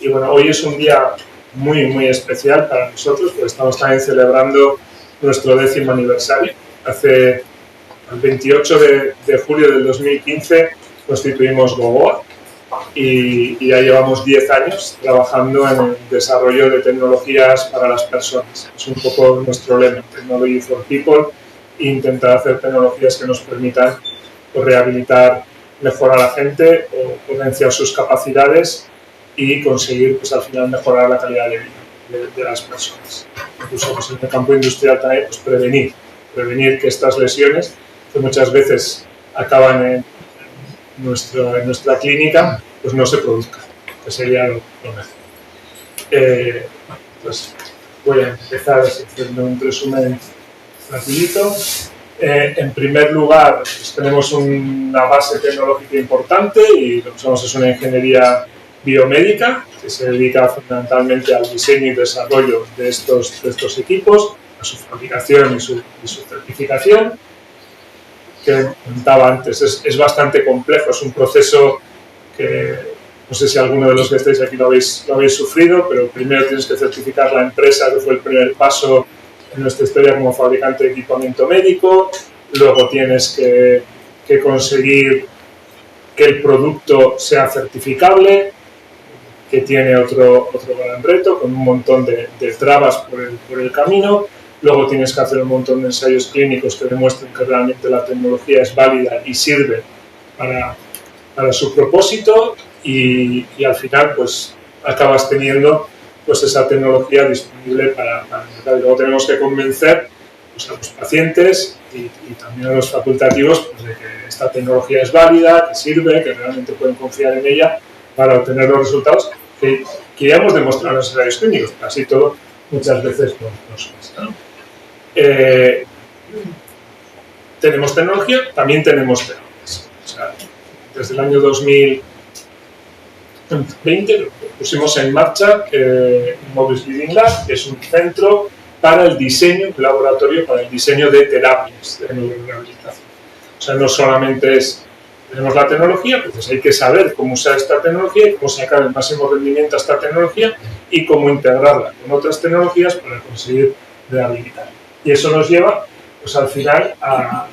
Y bueno, hoy es un día muy especial para nosotros, porque estamos también celebrando nuestro 10º aniversario. El 28 de julio del 2015 constituimos Gogoa y ya llevamos 10 años trabajando en el desarrollo de tecnologías para las personas. Es un poco nuestro lema, Technology for People, e intentar hacer tecnologías que nos permitan rehabilitar mejor a la gente o potenciar sus capacidades y conseguir, pues, al final mejorar la calidad de vida de las personas. Incluso, pues, en el campo industrial también, pues, prevenir que estas lesiones, que muchas veces acaban en nuestra clínica, pues no se produzcan, que sería lo mejor. Pues voy a empezar haciendo un resumen rapidito. En primer lugar, pues tenemos una base tecnológica importante y lo que somos es una ingeniería biomédica que se dedica fundamentalmente al diseño y desarrollo de estos equipos, a su fabricación y su certificación. Que comentaba antes, es bastante complejo, es un proceso que no sé si alguno de los que estáis aquí lo habéis sufrido, pero primero tienes que certificar la empresa, que fue el primer paso en nuestra historia como fabricante de equipamiento médico, luego tienes que conseguir que el producto sea certificable, que tiene otro gran reto, con un montón de trabas por el camino. Luego tienes que hacer un montón de ensayos clínicos que demuestren que realmente la tecnología es válida y sirve para su propósito y al final, pues, acabas teniendo, pues, esa tecnología disponible para el mercado. Y luego tenemos que convencer, pues, a los pacientes y también a los facultativos, pues, de que esta tecnología es válida, que sirve, que realmente pueden confiar en ella para obtener los resultados que ya hemos demostrado en los ensayos clínicos. Así todo, muchas veces nos cuesta, ¿no? Tenemos tecnología, también tenemos terapias. O sea, desde el año 2020 pusimos en marcha Mobius Leading Lab, que es un centro para el diseño, un laboratorio para el diseño de terapias de neurorehabilitación. O sea, no solamente tenemos la tecnología, pues hay que saber cómo usar esta tecnología y cómo sacar el máximo rendimiento a esta tecnología y cómo integrarla con otras tecnologías para conseguir rehabilitar. Y eso nos lleva, pues, al final a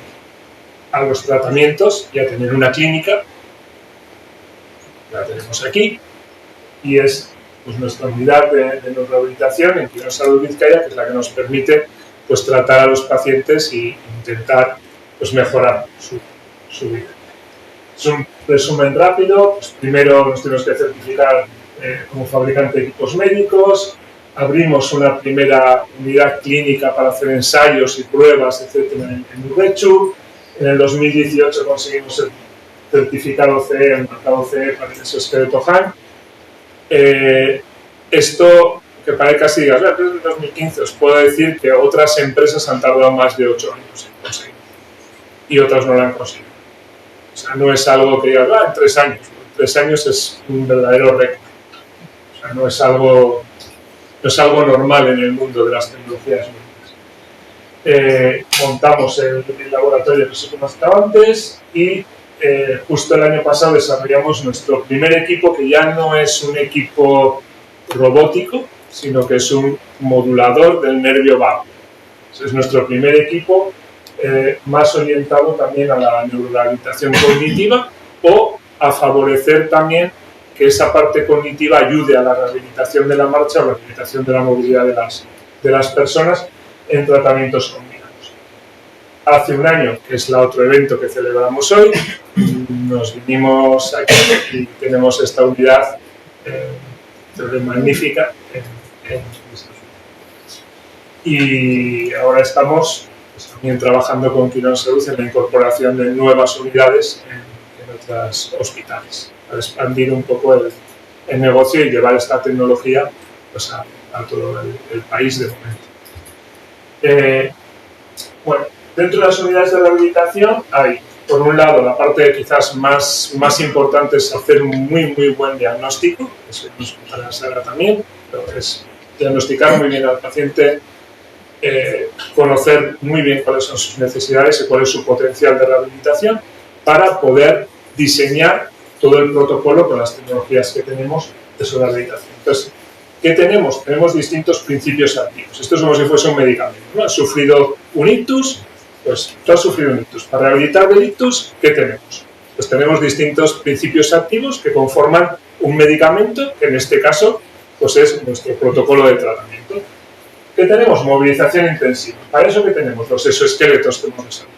los tratamientos y a tener una clínica, la tenemos aquí, y es, pues, nuestra unidad de neurorehabilitación en Quirón Salud Vizcaya, que es la que nos permite, pues, tratar a los pacientes e intentar, pues, mejorar su vida. Es un resumen rápido. Pues, primero nos tenemos que certificar como fabricante de equipos médicos. Abrimos una primera unidad clínica para hacer ensayos y pruebas, etcétera, en Urrechu. En el 2018 conseguimos el certificado CE, el marcado CE para el exoesqueleto HAN. Esto, que parece casi digas, desde el 2015, os puedo decir que otras empresas han tardado más de 8 años en conseguirlo y otras no lo han conseguido. O sea, no es algo que digas, en 3 años. 3 años es un verdadero récord. O sea, no es algo normal en el mundo de las tecnologías médicas. Montamos el laboratorio que os he comentado antes y justo el año pasado desarrollamos nuestro primer equipo, que ya no es un equipo robótico, sino que es un modulador del nervio vago. Es nuestro primer equipo más orientado también a la neurorehabilitación cognitiva o a favorecer también que esa parte cognitiva ayude a la rehabilitación de la marcha o la rehabilitación de la movilidad de las personas en tratamientos combinados. Hace un año, que es el otro evento que celebramos hoy, nos vinimos aquí y tenemos esta unidad magnífica y ahora estamos, pues, también trabajando con Quirón Salud en la incorporación de nuevas unidades en otros hospitales, para expandir un poco el negocio y llevar esta tecnología, pues, a todo el país de momento. Bueno, dentro de las unidades de rehabilitación hay, por un lado, la parte quizás más importante es hacer un muy buen diagnóstico, eso nos contará Sara también, pero es diagnosticar muy bien al paciente, conocer muy bien cuáles son sus necesidades y cuál es su potencial de rehabilitación para poder diseñar todo el protocolo con las tecnologías que tenemos de su rehabilitación. Entonces, ¿qué tenemos? Tenemos distintos principios activos. Esto es como si fuese un medicamento, ¿no? Has sufrido un ictus, pues tú has sufrido un ictus. Para rehabilitar el ictus, ¿qué tenemos? Pues tenemos distintos principios activos que conforman un medicamento, que en este caso pues es nuestro protocolo de tratamiento. ¿Qué tenemos? Movilización intensiva. ¿Para eso qué tenemos? Los exoesqueletos que hemos desarrollado.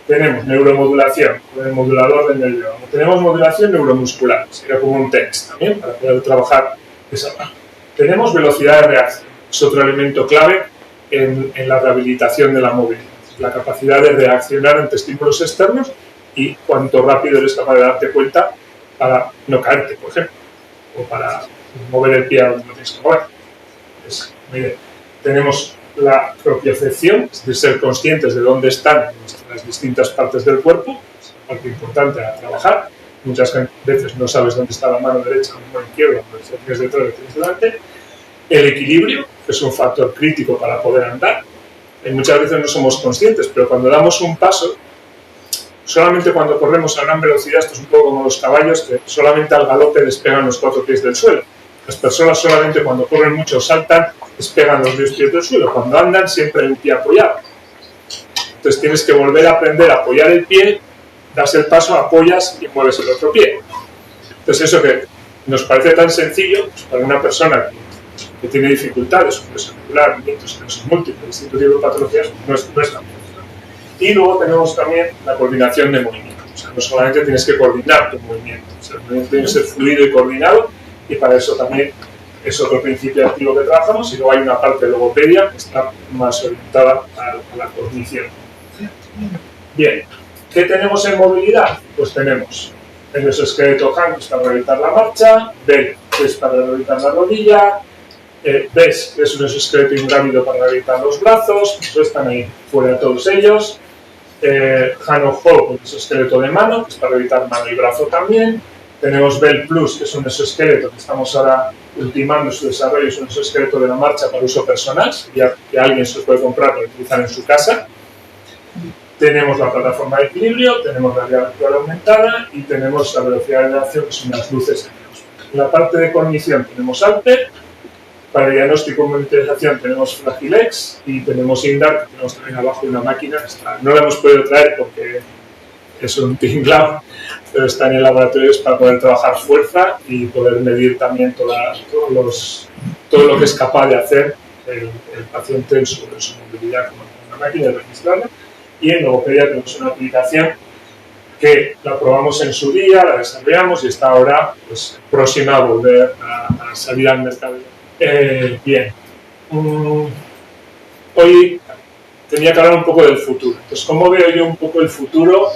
Tenemos neuromodulación, con el modulador del nervio. Tenemos modulación neuromuscular, sería como un TENS también, para poder trabajar esa parte. Tenemos velocidad de reacción, es otro elemento clave en la rehabilitación de la movilidad. La capacidad de reaccionar ante estímulos externos y cuánto rápido eres capaz de darte cuenta para no caerte, por ejemplo, o para mover el pie a donde no tienes que mover. Tenemos la propiocepción, es decir, ser conscientes de dónde están las distintas partes del cuerpo, es una parte importante a trabajar. Muchas veces no sabes dónde está la mano derecha o la mano izquierda, porque si tienes detrás o tienes delante. El equilibrio, que es un factor crítico para poder andar. Muchas veces no somos conscientes, pero cuando damos un paso, solamente cuando corremos a gran velocidad, esto es un poco como los caballos, que solamente al galope despegan los 4 pies del suelo. Las personas solamente cuando corren mucho saltan, despegan los 2 pies del suelo. Cuando andan siempre hay un pie apoyado. Entonces tienes que volver a aprender a apoyar el pie, das el paso, apoyas y mueves el otro pie. Entonces eso que nos parece tan sencillo, pues para una persona que tiene dificultades, muscular, esclerosis múltiple, distintos tipos de patologías, no es tan fácil. Y luego tenemos también la coordinación de movimiento. O sea, no solamente tienes que coordinar tu movimiento, o sea, el movimiento tiene que ser fluido y coordinado, y para eso también es otro principio activo que trabajamos. Y luego hay una parte de logopedia que está más orientada a la cognición. Bien, ¿qué tenemos en movilidad? Pues tenemos el exoesqueleto HAND, que es para rehabilitar la marcha, BEL, que es para rehabilitar la rodilla, BES, que es un exoesqueleto ingrávido para rehabilitar los brazos, pues están ahí fuera todos ellos. HANO-HO, que es exoesqueleto de mano, que es para rehabilitar mano y brazo también. Tenemos BEL Plus, que es un exoesqueleto que estamos ahora ultimando su desarrollo, es un exoesqueleto de la marcha para uso personal, ya que alguien se puede comprar para utilizar en su casa. Tenemos la plataforma de equilibrio, tenemos la realidad virtual aumentada y tenemos la velocidad de reacción, que son las luces. En la parte de cognición tenemos Alter, para diagnóstico y monitorización tenemos Fragilex y tenemos Indar, que tenemos también abajo una máquina. No la hemos podido traer porque es un tinglao, pero está en el laboratorio para poder trabajar fuerza y poder medir también todo lo que es capaz de hacer el paciente en su movilidad con una máquina y registrarla. Y en logopedia tenemos una aplicación que la probamos en su día, la desarrollamos y está ahora pues, próxima a volver a salir al mercado. Bien, hoy tenía que hablar un poco del futuro. Entonces, ¿cómo veo yo un poco el futuro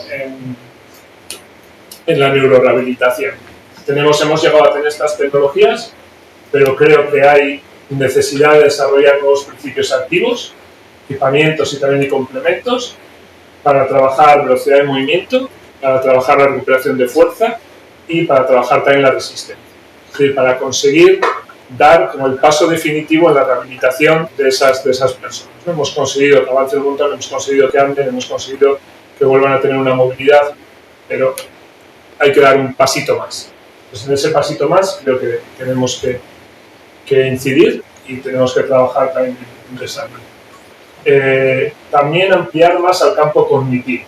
en la neurorehabilitación? Hemos llegado a tener estas tecnologías, pero creo que hay necesidad de desarrollar nuevos principios activos, equipamientos y también complementos para trabajar velocidad de movimiento, para trabajar la recuperación de fuerza y para trabajar también la resistencia. Es decir, para conseguir dar como el paso definitivo en la rehabilitación de esas personas. Hemos conseguido que avance el montón, hemos conseguido que anden, hemos conseguido que vuelvan a tener una movilidad, pero hay que dar un pasito más. Entonces, en ese pasito más creo que tenemos que incidir y tenemos que trabajar también en desarrollo. También ampliar más al campo cognitivo.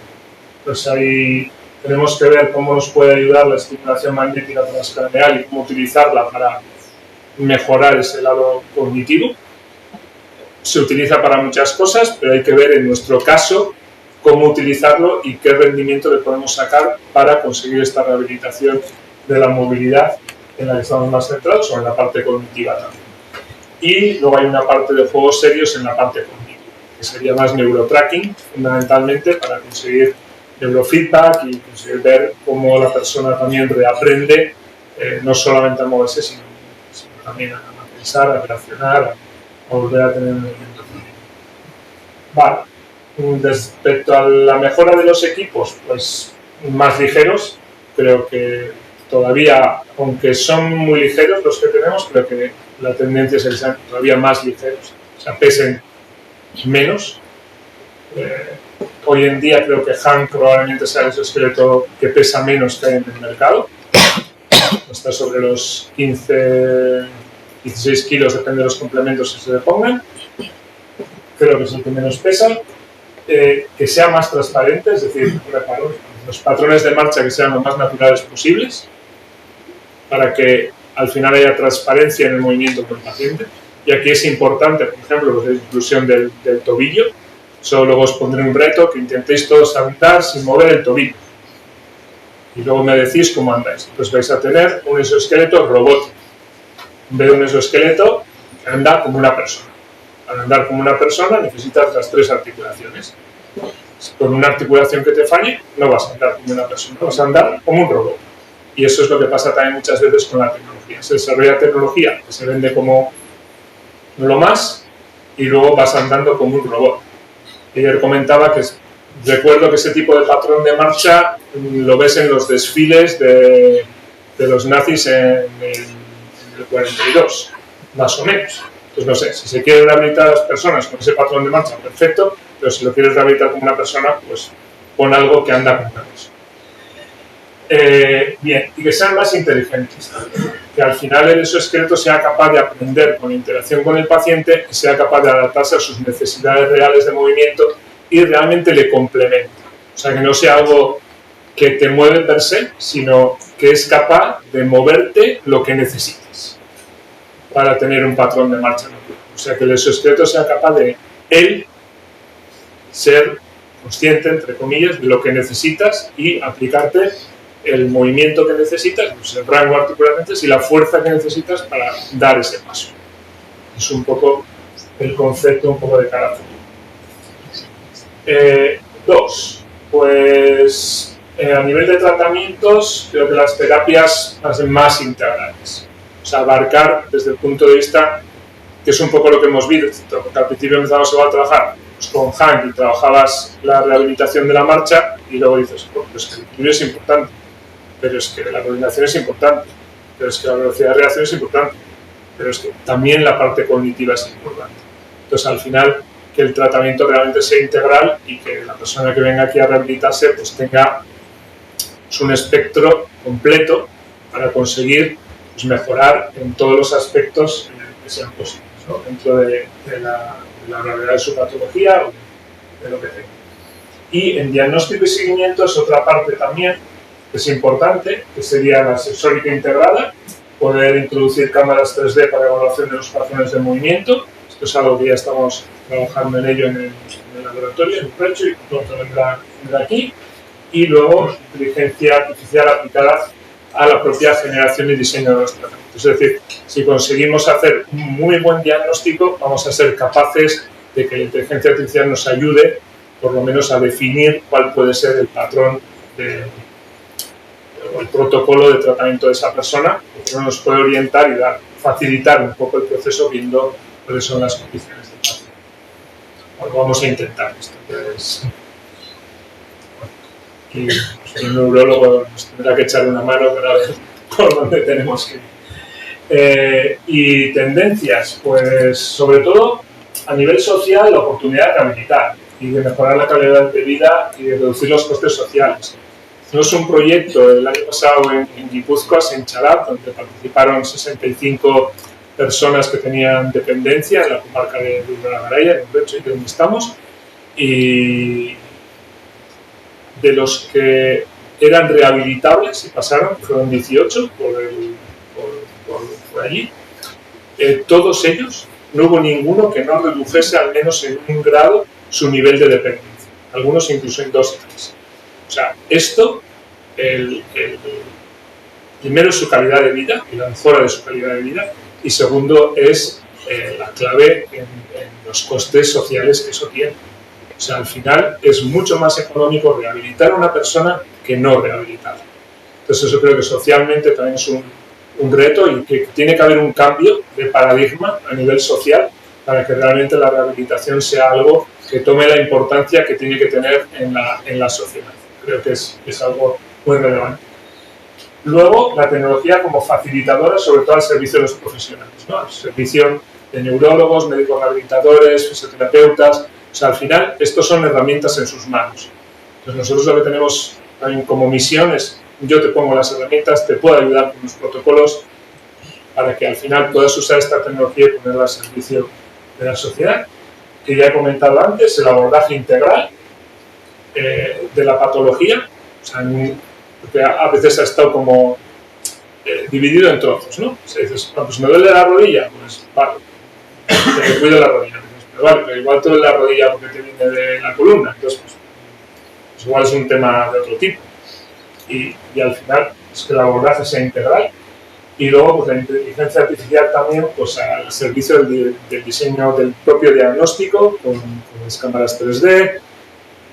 Pues ahí tenemos que ver cómo nos puede ayudar la estimulación magnética transcraneal y cómo utilizarla para mejorar ese lado cognitivo. Se utiliza para muchas cosas, pero hay que ver en nuestro caso cómo utilizarlo y qué rendimiento le podemos sacar para conseguir esta rehabilitación de la movilidad en la que estamos más centrados o en la parte cognitiva también. Y luego hay una parte de juegos serios en la parte cognitiva, que sería más neurotracking, fundamentalmente para conseguir neurofeedback y conseguir ver cómo la persona también reaprende no solamente a moverse, sino también a pensar, a reaccionar, a volver a tener un movimiento. Vale. Respecto a la mejora de los equipos, pues más ligeros, creo que todavía, aunque son muy ligeros los que tenemos, creo que la tendencia es que sean todavía más ligeros, o sea, pesen menos. Hoy en día creo que HAND probablemente sea el exoesqueleto que pesa menos que hay en el mercado. está sobre los 15, 16 kilos, depende de los complementos que se le pongan. Creo que es el que menos pesa. Que sea más transparente, es decir, los patrones de marcha que sean lo más naturales posibles, para que al final haya transparencia en el movimiento del paciente. Y aquí es importante, por ejemplo, la inclusión del tobillo. Solo luego os pondré un reto que intentéis todos andar sin mover el tobillo. Y luego me decís cómo andáis. Entonces vais a tener un exoesqueleto robótico. En vez de un exoesqueleto que anda como una persona. Para andar como una persona necesitas las 3 articulaciones. Con una articulación que te falle, no vas a andar como una persona, vas a andar como un robot. Y eso es lo que pasa también muchas veces con la tecnología. Se desarrolla tecnología que se vende como lo más y luego vas andando como un robot. Ayer comentaba que recuerdo que ese tipo de patrón de marcha lo ves en los desfiles de los nazis en el 42, más o menos. Entonces, no sé, si se quiere rehabilitar a las personas con ese patrón de marcha, perfecto, pero si lo quieres rehabilitar como una persona, pues pon algo que anda como una persona. Bien, y que sean más inteligentes, que al final el exoesqueleto sea capaz de aprender con la interacción con el paciente y sea capaz de adaptarse a sus necesidades reales de movimiento y realmente le complemente. O sea, que no sea algo que te mueve per se, sino que es capaz de moverte lo que necesites para tener un patrón de marcha natural. O sea, que el exoesqueleto sea capaz de él ser consciente, entre comillas, de lo que necesitas y aplicarte el movimiento que necesitas, pues el rango articular y la fuerza que necesitas para dar ese paso. Es un poco el concepto un poco de cara a futuro. 2. Pues a nivel de tratamientos, creo que las terapias hacen más integrales. O sea, abarcar desde el punto de vista, que es un poco lo que hemos visto, porque al principio empezamos a trabajar pues, con Hank y trabajabas la rehabilitación de la marcha y luego dices, pues que el equilibrio es importante, pero es que la coordinación es importante, pero es que la velocidad de reacción es importante, pero es que también la parte cognitiva es importante. Entonces, al final, que el tratamiento realmente sea integral y que la persona que venga aquí a rehabilitarse pues tenga pues, un espectro completo para conseguir pues, mejorar en todos los aspectos que sean posibles, ¿no? Dentro de la gravedad de su patología o de lo que tenga. Y en diagnóstico y seguimiento es otra parte también que es importante, que sería la sensórica integrada, poder introducir cámaras 3D para evaluación de los patrones de movimiento. Esto es algo que ya estamos trabajando en ello en el laboratorio, en el Precho, y pronto vendrá aquí. Y luego, inteligencia artificial aplicada a la propia generación y diseño de los tratamientos. Es decir, si conseguimos hacer un muy buen diagnóstico, vamos a ser capaces de que la inteligencia artificial nos ayude, por lo menos, a definir cuál puede ser el patrón o el protocolo de tratamiento de esa persona, porque nos puede orientar y facilitar un poco el proceso viendo cuáles son las condiciones del paciente. Bueno, vamos a intentar esto. Entonces, y el neurólogo nos tendrá que echar una mano para ver por dónde tenemos que ir. Y tendencias, pues sobre todo a nivel social, la oportunidad de rehabilitar y de mejorar la calidad de vida y de reducir los costes sociales. No es un proyecto el año pasado en Guipúzcoa, en Chalat, donde participaron 65 personas que tenían dependencia en la comarca de Urbana-Garaia, en Bercho, y donde estamos, y de los que eran rehabilitables y pasaron, fueron 18 por allí, todos ellos, no hubo ninguno que no redujese al menos en un grado su nivel de dependencia, algunos incluso en 2 y 3. O sea, esto, primero es su calidad de vida y la mejora de su calidad de vida, y segundo es la clave en los costes sociales que eso tiene. O sea, al final es mucho más económico rehabilitar a una persona que no rehabilitarla. Entonces eso creo que socialmente también es un reto y que tiene que haber un cambio de paradigma a nivel social para que realmente la rehabilitación sea algo que tome la importancia que tiene que tener en la sociedad. Creo que es algo muy relevante. Luego, la tecnología como facilitadora, sobre todo al servicio de los profesionales, ¿no? Al servicio de neurólogos, médicos rehabilitadores, fisioterapeutas. O sea, al final, estos son herramientas en sus manos. Entonces, nosotros lo que tenemos también como misión es yo te pongo las herramientas, te puedo ayudar con los protocolos para que al final puedas usar esta tecnología y ponerla al servicio de la sociedad. Que ya he comentado antes, el abordaje integral de la patología, o sea, porque a veces ha estado como dividido en trozos, ¿no? O sea, dices, pues me duele la rodilla, pues vale, te cuido la rodilla, pero vale, pero igual te duele la rodilla porque te viene de la columna, entonces pues igual es un tema de otro tipo. Y al final es que el abordaje sea integral. Y luego, pues la inteligencia artificial también, pues al servicio del diseño del propio diagnóstico, con las cámaras 3D,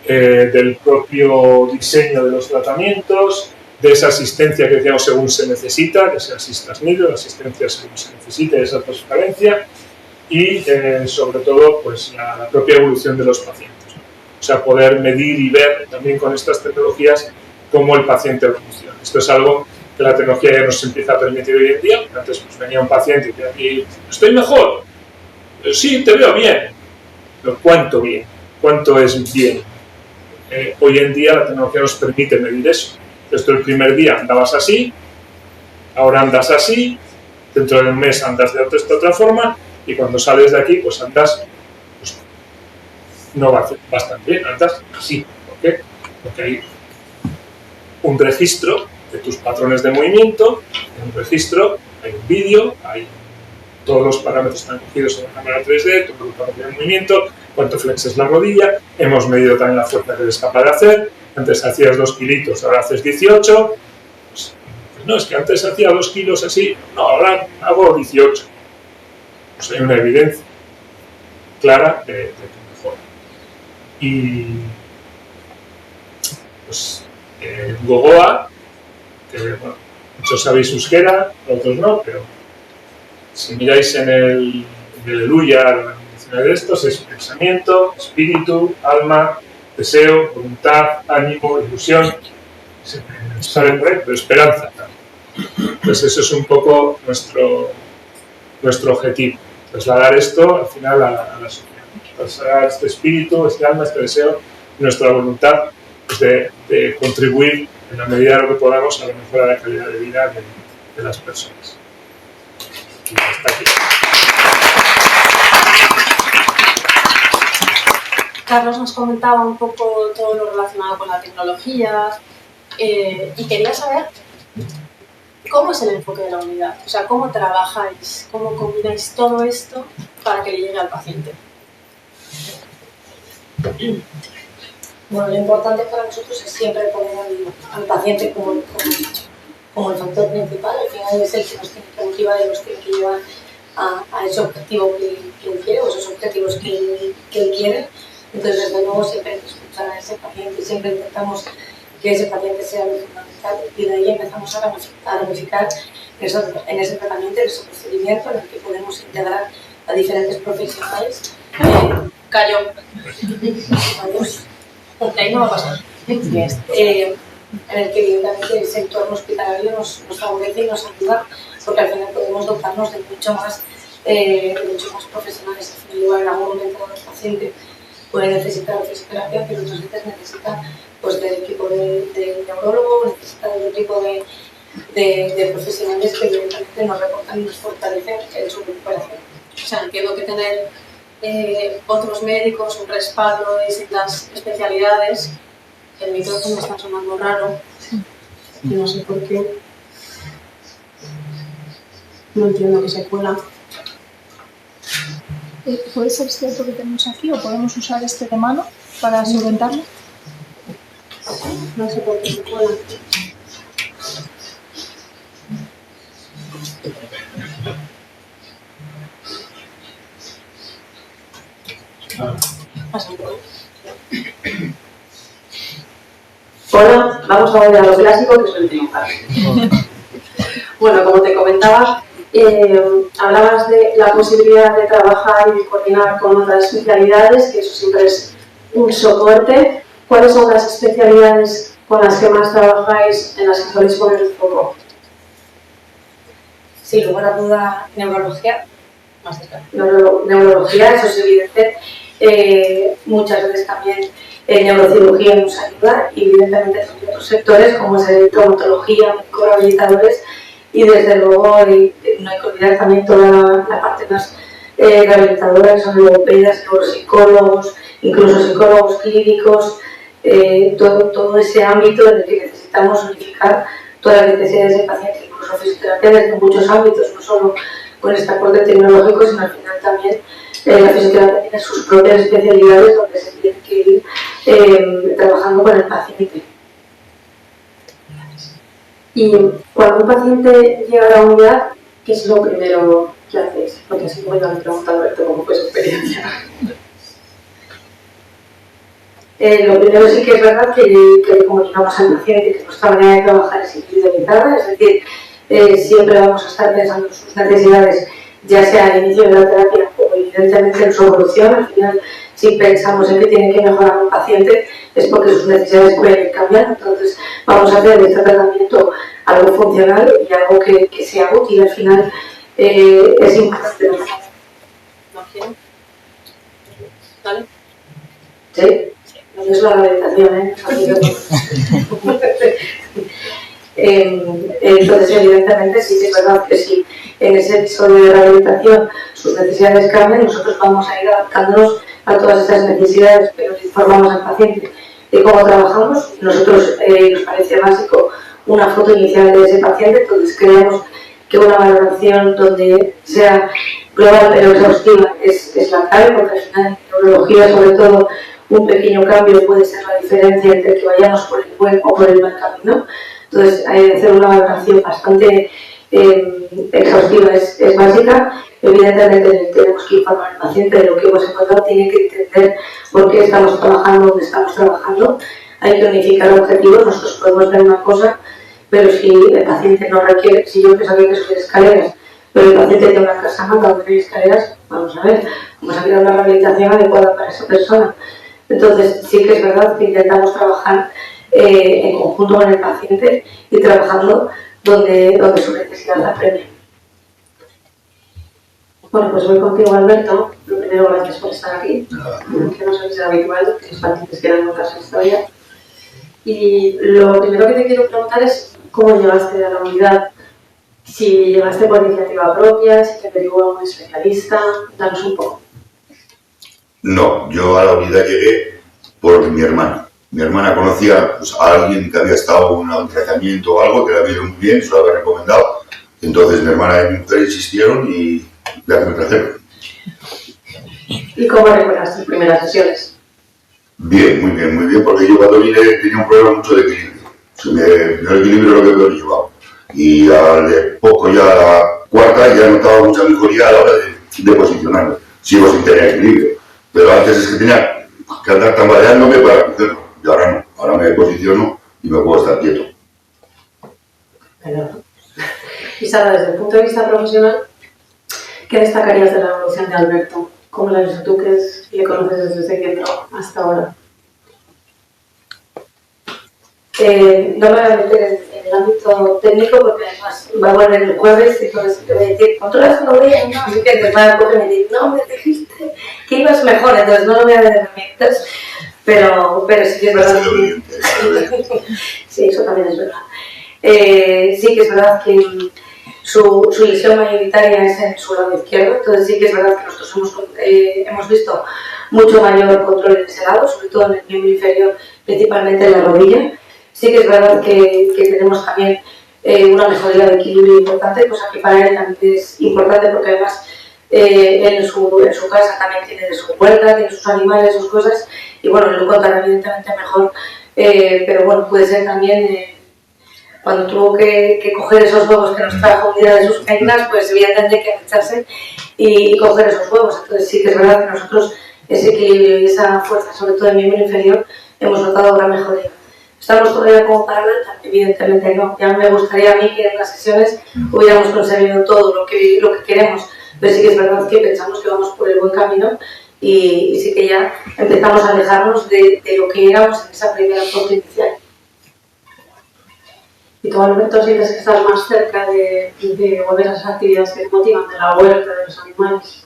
del propio diseño de los tratamientos, de esa asistencia que decíamos según se necesita, que sea Assistas Micro, la asistencia según se necesita, esa transparencia, y sobre todo, pues la propia evolución de los pacientes, ¿no? O sea, poder medir y ver también con estas tecnologías cómo el paciente evoluciona. Esto es algo que la tecnología ya nos empieza a permitir hoy en día. Antes pues, venía un paciente y ¿estoy mejor? Sí, te veo bien. Pero ¿cuánto bien? ¿Cuánto es bien? Hoy en día la tecnología nos permite medir eso. Esto el primer día andabas así, ahora andas así, dentro de un mes andas de otra forma y cuando sales de aquí pues andas pues, no bastante bien, andas así. ¿Por qué? Porque hay un registro de tus patrones de movimiento, en un registro hay un vídeo, hay todos los parámetros están cogidos en la cámara 3D, todo el patrón de movimiento, cuánto flexes la rodilla, hemos medido también la fuerza que eres capaz de hacer, antes hacías 2 kilitos, ahora haces 18, pues, no, es que antes hacía 2 kilos así, no, ahora hago 18. Pues hay una evidencia clara de que mejora. Y pues Gogoa, que bueno, muchos sabéis euskera, otros no, pero si miráis en el Aleluya, la definición de estos es pensamiento, espíritu, alma, deseo, voluntad, ánimo, ilusión, pero esperanza. Entonces eso es un poco nuestro objetivo, trasladar esto al final a la sociedad, trasladar este espíritu, este alma, este deseo, nuestra voluntad pues de contribuir en la medida de lo que podamos a la mejora de la calidad de vida de las personas. Y hasta aquí. Carlos nos comentaba un poco todo lo relacionado con la tecnología y quería saber cómo es el enfoque de la unidad, o sea, cómo trabajáis, cómo combináis todo esto para que le llegue al paciente. Bueno, lo importante para nosotros es siempre poner al paciente como el factor principal. Al final es el que nos tiene que motivar y nos tiene que llevar a ese objetivo que él quiere o esos objetivos que él quiere. Entonces, desde luego, siempre hay que escuchar a ese paciente y siempre intentamos que ese paciente sea lo fundamental y de ahí empezamos a ramificar en ese tratamiento, en ese procedimiento en el que podemos integrar a diferentes profesionales. Cayó. Adiós. Ahí no va a pasar. En el que evidentemente ese entorno hospitalario nos favorece y nos ayuda porque al final podemos dotarnos de mucho más profesionales. En algún momento el paciente puede necesitar fisioterapia, pero otras veces necesita pues, del equipo de neurólogo, necesita del equipo de profesionales que evidentemente nos reportan y nos fortalecen en su recuperación. O sea, entiendo que tener otros médicos, un respaldo de distintas especialidades. El micrófono está sonando raro, no sé por qué. No entiendo que se cuela. ¿Puede ser cierto que tenemos aquí o podemos usar este de mano para solventarlo? No sé por qué se cuela. Hola, vamos a volver a lo clásico que es el triunfar. Bueno, como te comentaba, hablabas de la posibilidad de trabajar y de coordinar con otras especialidades, que eso siempre es un soporte. ¿Cuáles son las especialidades con las que más trabajáis, en las que soléis poner el foco? Sin lugar a duda, neurología, más cerca. Neurología, eso es evidente. Muchas veces también neurocirugía nos ayuda y evidentemente también otros sectores como es el traumatología, médico-rehabilitadores y desde luego no hay que olvidar también toda la parte más rehabilitadora que son logopedias, neuropsicólogos, incluso psicólogos clínicos, todo ese ámbito en el que necesitamos unificar todas las necesidades del paciente, incluso fisioterapia desde muchos ámbitos, no solo con este aporte tecnológico, sino al final también la fisioterapia tiene sus propias especialidades donde se tiene que ir trabajando con el paciente. Y cuando un paciente llega a la unidad, ¿qué es lo primero que hacéis? Porque así como ya me pregunta Alberto cómo fue su experiencia. Lo primero sí que es verdad que le comunicamos al paciente que nuestra manera de trabajar es individualizada, es decir, siempre vamos a estar pensando en sus necesidades, ya sea al inicio de la terapia o evidentemente en su evolución. Al final, si pensamos en que tiene que mejorar un paciente, es porque sus necesidades pueden ir cambiando. Entonces, vamos a hacer de este tratamiento algo funcional y algo que sea útil. Al final, es importante. ¿No quieren? ¿Vale? ¿Sí? No es la rehabilitación, entonces, evidentemente, sí que es verdad que si en ese episodio de rehabilitación sus necesidades cambian, nosotros vamos a ir adaptándonos a todas esas necesidades, pero informamos al paciente de cómo trabajamos. Nosotros nos parece básico una foto inicial de ese paciente, entonces creemos que una valoración donde sea global pero exhaustiva es la clave, porque al final en neurología, sobre todo, un pequeño cambio puede ser la diferencia entre que vayamos por el buen o por el mal camino. Entonces, hay que hacer una valoración bastante exhaustiva, es básica. Evidentemente, tenemos que informar al paciente de lo que hemos encontrado, tiene que entender por qué estamos trabajando, dónde estamos trabajando. Hay que unificar objetivos. Nosotros podemos ver una cosa, pero si el paciente no requiere, si yo pienso que hay que subir escaleras, pero el paciente tiene una casa manga donde hay escaleras, vamos a ver, vamos a crear una rehabilitación adecuada para esa persona. Entonces, sí que es verdad que intentamos trabajar en conjunto con el paciente y trabajando donde su necesidad la apremia. Bueno, pues voy contigo, Alberto. Lo primero, gracias por estar aquí, que no suele ser habitual, que los pacientes quieran contar su historia. Y lo primero que te quiero preguntar es cómo llegaste a la unidad, si llegaste por iniciativa propia, si te averiguó un especialista, danos un poco. No, yo a la unidad llegué por mi hermana. Mi hermana conocía pues, a alguien que había estado en un tratamiento o algo, que le había ido muy bien, se lo había recomendado. Entonces mi hermana y mi mujer insistieron y ya me trajeron. ¿Y cómo recuerdas tus primeras sesiones? Bien, muy bien, porque yo cuando vine tenía un problema mucho de equilibrio. El equilibrio lo que peor llevaba. Y de poco ya a la cuarta ya notaba mucha mejoría a la hora de posicionarme. Sigo sin tener equilibrio, pero antes es que tenía que andar tambaleándome para cogerlo. Y ahora no, ahora me posiciono y me puedo estar quieto. Y Sara, desde el punto de vista profesional, ¿qué destacarías de la evolución de Alberto? ¿Cómo la ves tú, que le conoces desde que entró hasta ahora? No me voy a meter en el ámbito técnico porque además va a volver el jueves y entonces te voy a decir, ¿controlas todo bien? No, así que te van a coger y me decir, no, me dijiste que ibas mejor, entonces no lo voy a ver herramientas, pero sí que es verdad que... Sí, eso también es verdad. Sí que es verdad que su lesión mayoritaria es en su lado izquierdo, entonces sí que es verdad que nosotros hemos visto mucho mayor control en ese lado, sobre todo en el miembro inferior, principalmente en la rodilla. Sí que es verdad que tenemos también una mejoría de equilibrio importante, cosa que para él también es importante porque además en su casa también tiene su huerta, tiene sus animales, sus cosas, y bueno, lo contará evidentemente mejor, pero bueno, puede ser también cuando tuvo que coger esos huevos que nos trajo un día de sus reinas, pues evidentemente que agacharse y coger esos huevos. Entonces sí que es verdad que nosotros ese equilibrio y esa fuerza, sobre todo en el miembro inferior, hemos notado gran mejoría. ¿Estamos todavía como para adelante? Evidentemente no. Ya me gustaría a mí que en las sesiones hubiéramos conseguido todo lo que queremos, pero sí que es verdad que pensamos que vamos por el buen camino y sí que ya empezamos a alejarnos de lo que éramos en esa primera foto inicial. ¿Y tú, Alberto, sientes que estás más cerca de volver a esas actividades que te motivan, de la huerta, de los animales?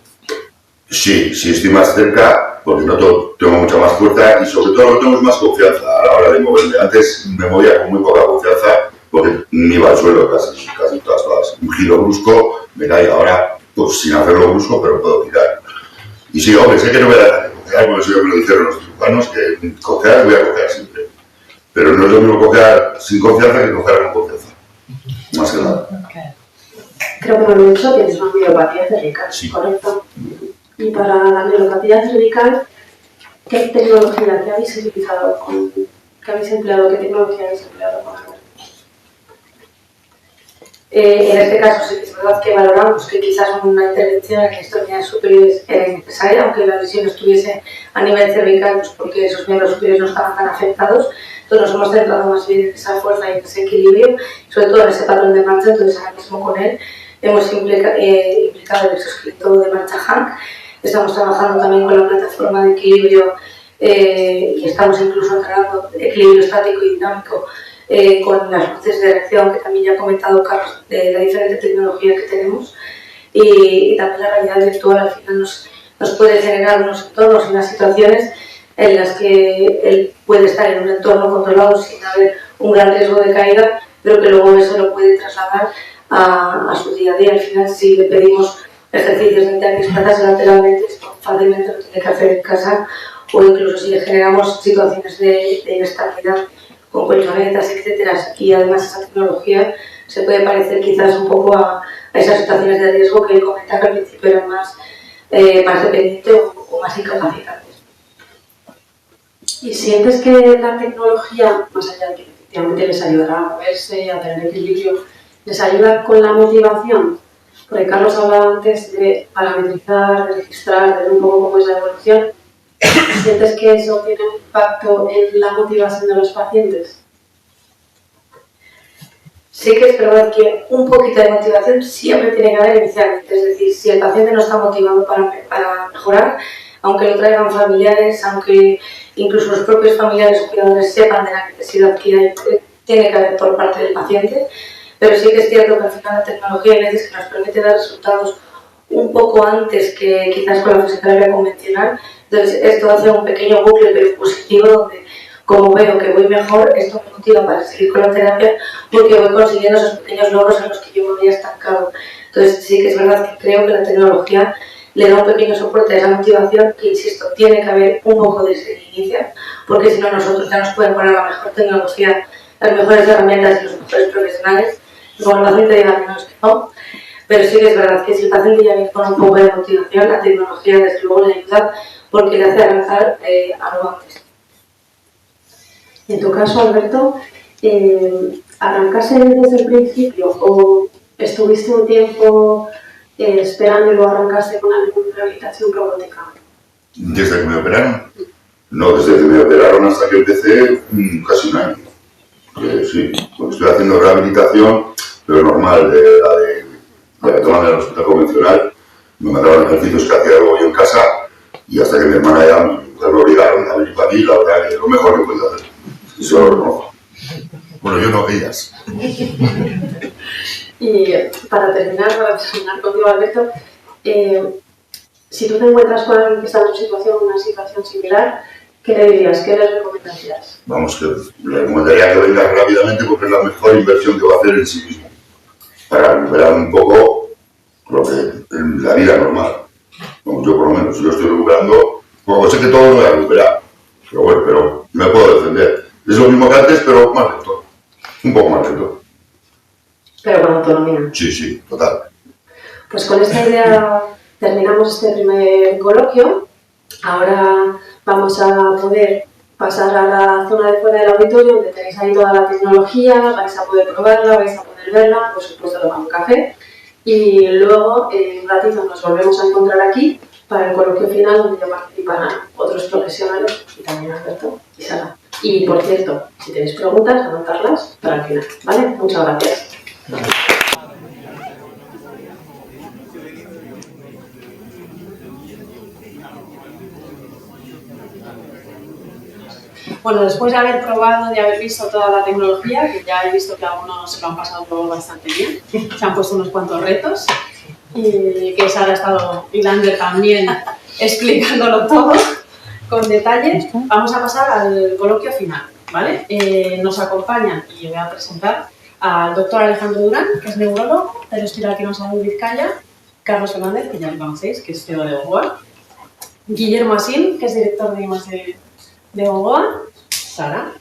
Sí, sí estoy más cerca porque noto, tengo mucha más fuerza y sobre todo tengo más confianza a la hora de moverme. Antes me movía con muy poca confianza porque me iba al suelo casi todas. Un giro brusco me cae, ahora pues sin hacerlo brusco, pero puedo tirar. Y sí, hombre, sé que no me da nada de cojear, porque eso me lo dijeron los cirujanos, que cojear voy a cojear siempre. Pero no es lo mismo cojear sin confianza que cojear con confianza. Más que nada. Creo que me lo he dicho, tienes una miopatía cervical, Sí. ¿correcto? Y para la miopatía cervical, ¿qué tecnología, qué habéis utilizado, qué habéis empleado, qué tecnología habéis empleado con Alberto? En este caso sí que es verdad que valoramos que quizás una intervención en extremidades superiores era necesaria, aunque la lesión estuviese a nivel cervical, pues porque esos miembros superiores no estaban tan afectados. Entonces nos hemos centrado más bien en esa fuerza y en ese equilibrio, sobre todo en ese patrón de marcha. Entonces ahora mismo con él hemos implicado el exoesqueleto de marcha Hank. Estamos trabajando también con la plataforma de equilibrio y estamos incluso entrenando equilibrio estático y dinámico con las luces de reacción, que también ya ha comentado Carlos, de la diferente tecnología que tenemos. Y también la realidad virtual al final nos puede generar unos entornos y unas situaciones en las que él puede estar en un entorno controlado sin haber un gran riesgo de caída, pero que luego eso lo puede trasladar a su día a día. Al final, si le pedimos ejercicios de desplazarse lateralmente, esto fácilmente lo tiene que hacer en casa, o incluso si le generamos situaciones de inestabilidad con colchonetas, etcétera, y además esa tecnología se puede parecer quizás un poco a esas situaciones de riesgo que él comentaba que al principio eran más dependientes o más incapacitantes. ¿Y sientes que la tecnología, más allá de que efectivamente les ayudará a moverse, a tener equilibrio, les ayuda con la motivación? Porque Carlos hablaba antes de parametrizar, de registrar, de ver un poco cómo es la evolución. ¿Sientes que eso tiene un impacto en la motivación de los pacientes? Sí que es verdad que un poquito de motivación siempre tiene que haber inicialmente. Es decir, si el paciente no está motivado para mejorar, aunque lo traigan familiares, aunque incluso los propios familiares o cuidadores sepan de la necesidad que hay, tiene que haber por parte del paciente. Pero sí que es cierto que al final la tecnología hay veces que nos permite dar resultados un poco antes que quizás con la fisioterapia convencional. Entonces esto hace un pequeño bucle pero positivo donde, como veo que voy mejor, esto me motiva para seguir con la terapia porque voy consiguiendo esos pequeños logros en los que yo me había estancado. Entonces sí que es verdad que creo que la tecnología le da un pequeño soporte a esa motivación que, insisto, tiene que haber un poco desde el inicio, porque si no nosotros ya nos pueden poner la mejor tecnología, las mejores herramientas y los mejores profesionales, y como el paciente diga menos que no. Pero sí que es verdad que si el paciente ya viene con un poco de motivación, la tecnología desde luego le ayuda porque le hace avanzar algo antes. En tu caso, Alberto, ¿arrancaste desde el principio o estuviste un tiempo esperando y luego arrancaste con alguna rehabilitación robótica? ¿Desde que me operaron? No, desde que me operaron hasta que empecé, casi un año. Sí, porque estoy haciendo rehabilitación, pero normal, de la que toman en el hospital convencional. Me mandaron ejercicios que hacía luego yo en casa y hasta que mi hermana ya me obligaron a venir para aquí, la verdad que es lo mejor que puedo hacer. Eso lo reconozco. Bueno, yo no, ellas. Y para terminar contigo, Alberto, si tú te encuentras con alguien que está en una situación similar, ¿qué le dirías? ¿Qué le recomendarías? Vamos, que le recomendaría que venga rápidamente porque es la mejor inversión que va a hacer en sí mismo. Para recuperar un poco lo que en la vida normal. Como yo por lo menos, si lo estoy recuperando, bueno, sé que todo lo voy a recuperar. Pero bueno, pero me puedo defender. Es lo mismo que antes, pero más lento. Un poco más lento. Pero con autonomía. Sí, total. Pues con esta idea terminamos este primer coloquio. Ahora vamos a poder pasar a la zona de fuera del auditorio, donde tenéis ahí toda la tecnología, vais a poder probarla, vais a poder verla, por supuesto tomar un café. Y luego, en un ratito, nos volvemos a encontrar aquí para el coloquio final, donde ya participarán otros profesionales y también Alberto y Sara. Y por cierto, si tenéis preguntas, anotarlas para el final, ¿vale? Muchas gracias. Bueno, después de haber probado, de haber visto toda la tecnología, que ya he visto que algunos se lo han pasado todo bastante bien, se han puesto unos cuantos retos y que Sara ha estado hilando también explicándolo todo con detalle, vamos a pasar al coloquio final, ¿vale? Nos acompañan, y voy a presentar, al doctor Alejandro Durán, que es neurólogo del Hospital Quirón Salud Vizcaya, Carlos Fernández, que ya lo conocéis, que es CEO de Gogoa, Guillermo Asín, que es director de I+D de Gogoa, Sara,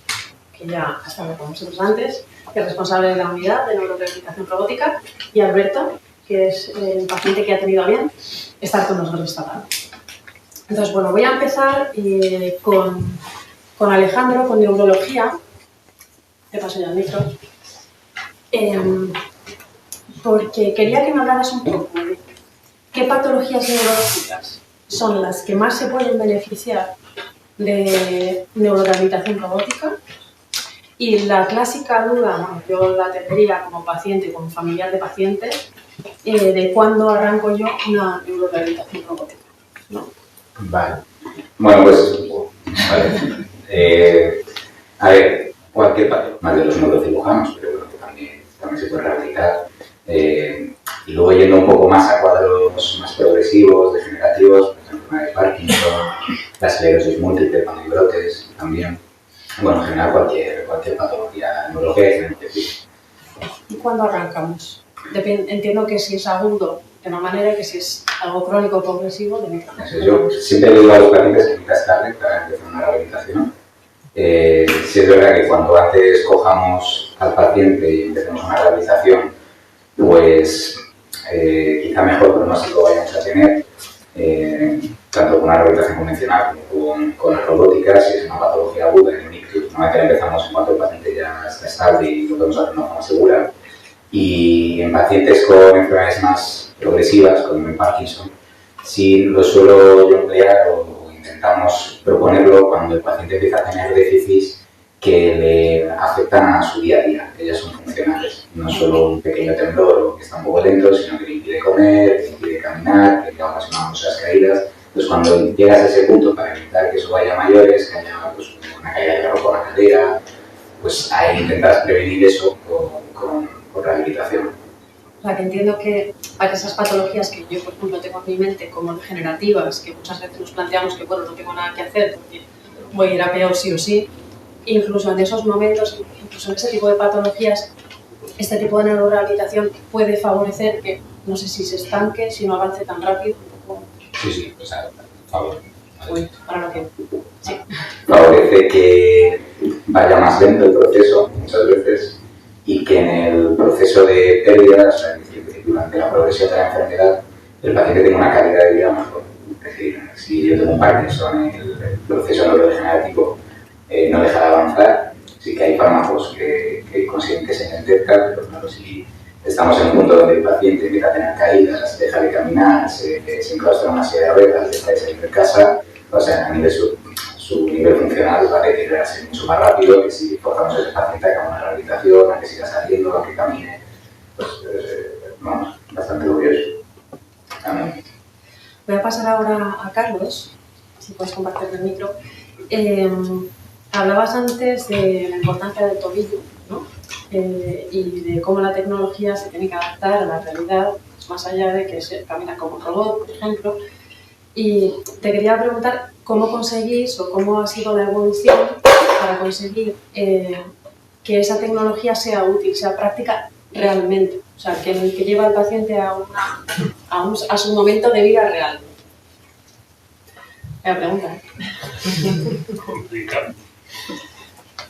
que ya ha estado con nosotros antes, que es responsable de la unidad de neurorehabilitación robótica, y Alberto, que es el paciente que ha tenido a bien estar con nosotros esta tarde. Entonces, bueno, voy a empezar con Alejandro, con neurología. Te paso ya el micro. Porque quería que me hablaras un poco de qué patologías neurológicas son las que más se pueden beneficiar de neurorehabilitación robótica. Y la clásica duda, bueno, yo la tendría como paciente, como familiar de paciente, de cuándo arranco yo una neurorehabilitación robótica, ¿no? Vale. Bueno, pues, vale. A ver, cualquier patología, más de los neurocirujanos, pero bueno, que también se puede rehabilitar. Y luego yendo un poco más a cuadros más progresivos, degenerativos, por ejemplo, la de Parkinson, la esclerosis múltiple con fibrotes también. Bueno, en general cualquier patología neurológica es diferente. ¿Y cuándo arrancamos? Entiendo que si es agudo de una manera y que si es algo crónico o progresivo de otra manera. Yo siempre digo a los pacientes que nunca es tarde para empezar una rehabilitación. Sí es verdad que cuanto antes cojamos al paciente y empecemos una rehabilitación, pues quizá mejor pronóstico vayamos a tener, tanto con una rehabilitación convencional como con la robótica, si es una patología aguda en el ictus. Normalmente empezamos en cuanto el paciente ya está estable y lo podemos hacer de una forma segura. Y en pacientes con enfermedades más progresivas, como en Parkinson, sí lo suelo yo emplear o intentamos proponerlo cuando el paciente empieza a tener déficits que le afectan a su día a día, que ya son funcionales. No solo un pequeño temblor o que está un poco lento, sino que le impide comer, que le impide caminar, que le ocasiona muchas caídas. Entonces, cuando llegas a ese punto para evitar que eso vaya a mayores, que haya pues, una caída de ropa, una cadera, pues ahí intentas prevenir eso con rehabilitación. O sea, que entiendo que para esas patologías que yo, por ejemplo, tengo en mi mente como degenerativas, que muchas veces nos planteamos que, bueno, no tengo nada que hacer porque voy a ir a peor sí o sí, incluso en esos momentos, incluso en ese tipo de patologías, este tipo de neurorehabilitación puede favorecer que, no sé si se estanque, si no avance tan rápido. Sí, o sea, favor. Uy, para lo que... Sí. Favorece que vaya más lento el proceso, muchas veces, y que en el proceso de pérdida, o sea, durante la progresión de la enfermedad, el paciente tenga una calidad de vida mejor. Es decir, si yo tengo un Parkinson, el proceso neurodegenerativo no deja de avanzar, sí que hay fármacos que consiguen que se intenten, pero claro, si estamos en un punto donde el paciente empieza a tener caídas, deja de caminar, se enclaustra en una silla de ruedas, deja de salir de casa, o sea, a nivel su nivel funcional va a deteriorarse mucho más rápido que si forzamos a ese paciente a que haga una rehabilitación, a que siga saliendo, a que camine. Pues, vamos, bastante curioso. También. Voy a pasar ahora a Carlos, si puedes compartir el micro. Hablabas antes de la importancia del tobillo, ¿no? Y de cómo la tecnología se tiene que adaptar a la realidad, más allá de que se camina como un robot, por ejemplo. Y te quería preguntar cómo conseguís o cómo ha sido la evolución para conseguir que esa tecnología sea útil, sea práctica realmente. O sea, que lleva al paciente a su momento de vida real. La pregunta. Complicado.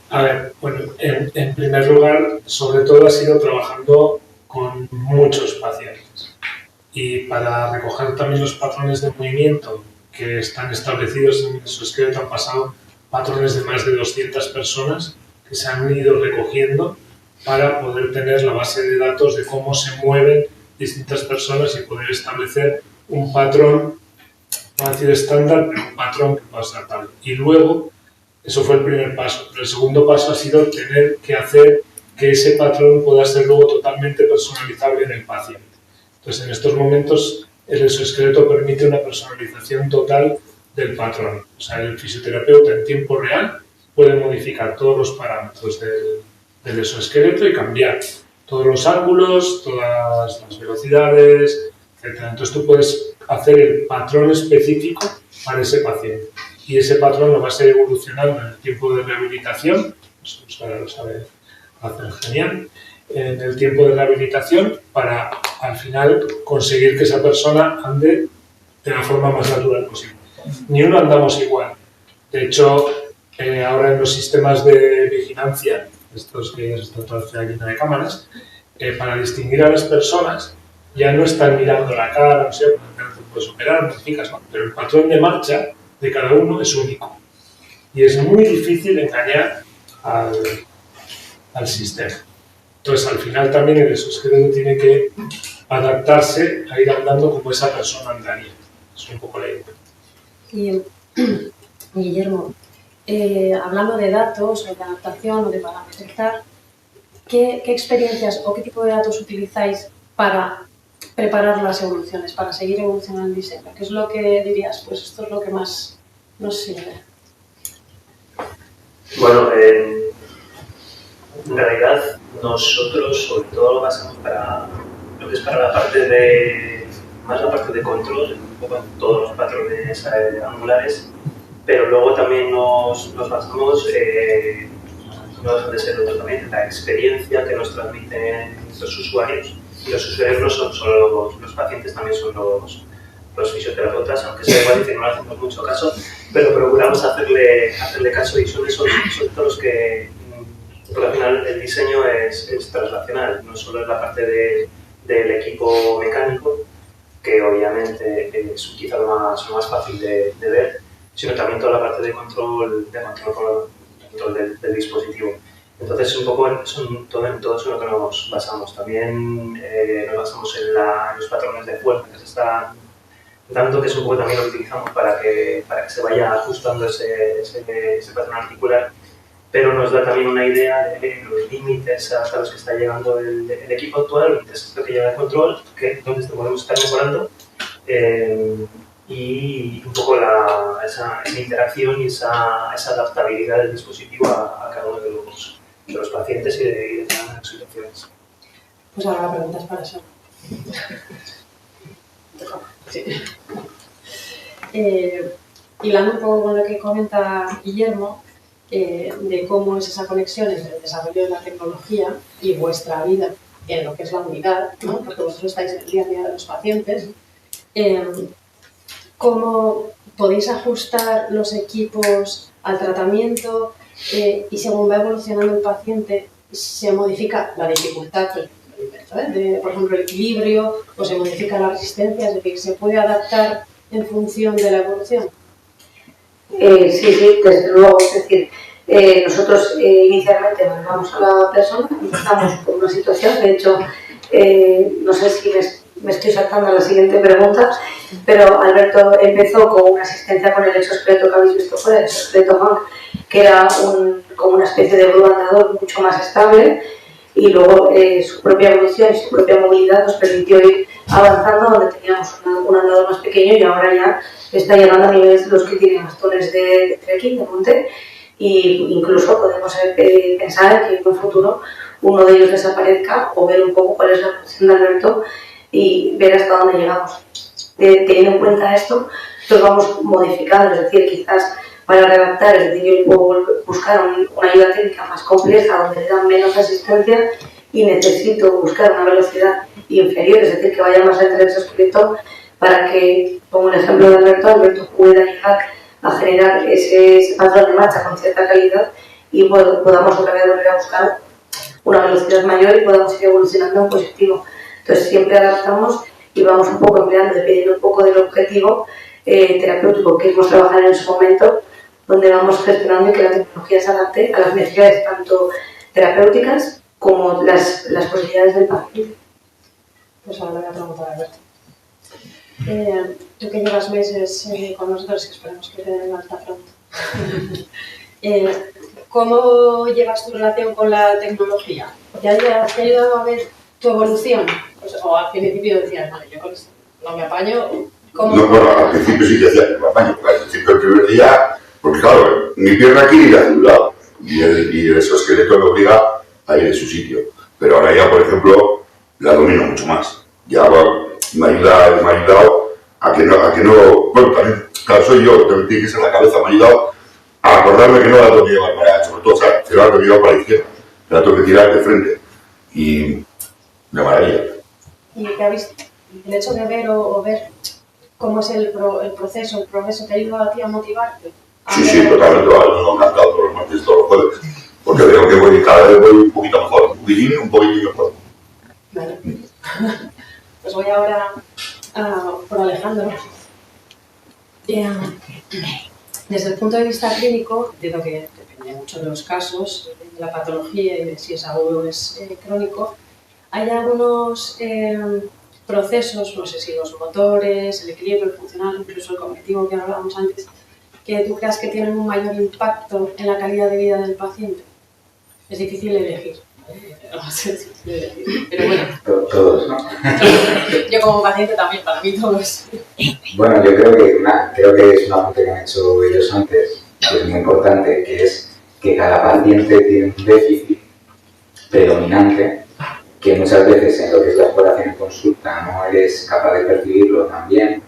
A ver, bueno, en primer lugar, sobre todo ha sido trabajando con muchos pacientes. Y para recoger también los patrones de movimiento que están establecidos en su esqueleto, han pasado patrones de más de 200 personas que se han ido recogiendo para poder tener la base de datos de cómo se mueven distintas personas y poder establecer un patrón, no decir estándar, pero un patrón que pueda ser tal. Y luego, eso fue el primer paso. Pero el segundo paso ha sido tener que hacer que ese patrón pueda ser luego totalmente personalizable en el paciente. Entonces, en estos momentos, el exoesqueleto permite una personalización total del patrón. O sea, el fisioterapeuta en tiempo real puede modificar todos los parámetros del exoesqueleto y cambiar todos los ángulos, todas las velocidades, etc. Entonces, tú puedes hacer el patrón específico para ese paciente. Y ese patrón lo va a ser evolucionando en el tiempo de rehabilitación, eso ahora lo sabe hacer genial, en el tiempo de rehabilitación para al final conseguir que esa persona ande de la forma más natural posible. Ni uno andamos igual. De hecho, ahora en los sistemas de vigilancia, estos que está toda la ciudad llena de cámaras, para distinguir a las personas ya no están mirando la cara, no sé, porque te puedes operar, no te fijas, ¿no? Pero el patrón de marcha de cada uno es único. Y es muy difícil engañar al sistema. Entonces, al final también el exoesqueleto tiene que adaptarse a ir andando como esa persona andaría. Es un poco la idea. Y, Guillermo, hablando de datos, o de adaptación, o de parametrizar, ¿qué experiencias o qué tipo de datos utilizáis para preparar las evoluciones, para seguir evolucionando el diseño? ¿Qué es lo que dirías? Pues esto es lo que más nos sirve. Bueno, en realidad nosotros sobre todo lo basamos para lo que es para la parte de, más la parte de control, un poco en todos los patrones angulares, pero luego también nos basamos, no deja de ser otro también, la experiencia que nos transmiten los usuarios. Y los usuarios no son solo los pacientes, también son los fisioterapeutas, aunque sea igual que no le hacemos mucho caso, pero procuramos hacerle caso y son esos sobre todo los que, porque al final el diseño es translacional, no solo es la parte del equipo mecánico, que obviamente es quizá lo más fácil de ver, sino también toda la parte de control del dispositivo. Entonces, un poco en todo eso en lo que nos basamos. También nos basamos en los patrones de fuerza que se están dando, que es un poco también lo que utilizamos para que se vaya ajustando ese patrón articular, pero nos da también una idea de los límites hasta los que está llegando el equipo actual, los límites hasta los que llega el control, donde podemos estar mejorando, y un poco esa interacción y esa adaptabilidad del dispositivo a cada uno de los pacientes y de las situaciones. Pues ahora la pregunta es para eso. Sí. Hilando un poco con lo que comenta Guillermo, de cómo es esa conexión entre el desarrollo de la tecnología y vuestra vida en lo que es la unidad, ¿no? Porque vosotros estáis en el día a día de los pacientes, cómo podéis ajustar los equipos al tratamiento y según va evolucionando el paciente se modifica la dificultad, por ejemplo el equilibrio, o se modifica la resistencia, es decir, se puede adaptar en función de la evolución. Sí, desde luego, es decir, nosotros inicialmente mandamos a la persona, empezamos por una situación, de hecho, no sé si me estoy saltando a la siguiente pregunta, pero Alberto empezó con una asistencia con el exoesqueleto que habéis visto fuera, el exoesqueleto Hank, que era como una especie de grupo andador mucho más estable, y luego su propia evolución y su propia movilidad nos permitió ir avanzando donde teníamos un andador más pequeño y ahora ya está llegando a niveles de los que tienen bastones de trekking, de monte, e incluso podemos pensar que en un futuro uno de ellos desaparezca o ver un poco cuál es la evolución de Alberto y ver hasta dónde llegamos. Teniendo en cuenta esto, nos vamos modificando, es decir, quizás para readaptar, es decir, yo puedo buscar una ayuda técnica más compleja donde le dan menos asistencia y necesito buscar una velocidad inferior, es decir, que vaya más lento el exoesqueleto para que, como el ejemplo de Alberto pueda llegar a generar ese patrón de marcha con cierta calidad y podamos otra vez volver a buscar una velocidad mayor y podamos ir evolucionando en positivo. Entonces siempre adaptamos y vamos un poco empleando, dependiendo un poco del objetivo terapéutico que queremos trabajar en su momento, donde vamos gestionando y que la tecnología se adapte a las necesidades tanto terapéuticas como las posibilidades del paciente. Pues ahora le voy a preguntar a Alberto. Tú que llevas meses con nosotros, que esperemos que te den alta pronto. ¿Cómo llevas tu relación con la tecnología? ¿Te ha ayudado a ver tu evolución? Pues, o al principio decías, vale, yo con esto no me apaño. ¿Cómo? No, bueno, al principio sí que decía que me apaño, porque al principio el primer día, porque claro, mi pierna quiere ir hacia un lado y el exoesqueleto me obliga a ir de su sitio. Pero ahora ya, por ejemplo, la domino mucho más. Ya me ha ayudado a que no, bueno, también, claro, soy yo, también tiene que ser la cabeza, me ha ayudado a acordarme que no la tengo que llevar para, sobre todo, o sea, que no la tengo que llevar para la izquierda, que la tengo que tirar de frente, y de maravilla. ¿Y qué habéis, el hecho de ver o ver cómo es el proceso, el progreso, te ha ayudado a ti a motivarte? Sí, totalmente, me ha encantado todos los martes, todos los jueves, porque veo que cada vez voy un poquito mejor, un poquitín mejor. Vale. Pues voy ahora por Alejandro. Desde el punto de vista clínico, entiendo que depende mucho de los casos, de la patología y de si es agudo o es crónico. Hay algunos procesos, no sé si los motores, el equilibrio, el funcional, incluso el cognitivo que hablábamos antes, que tú creas que tienen un mayor impacto en la calidad de vida del paciente. Es difícil elegir. Pero bueno. Todos, ¿no? Yo como paciente también, para mí todos. Bueno, yo creo que es una parte que han hecho ellos antes, que es muy importante, que es que cada paciente tiene un déficit predominante que muchas veces en lo que es la exploración en consulta no eres capaz de percibirlo también,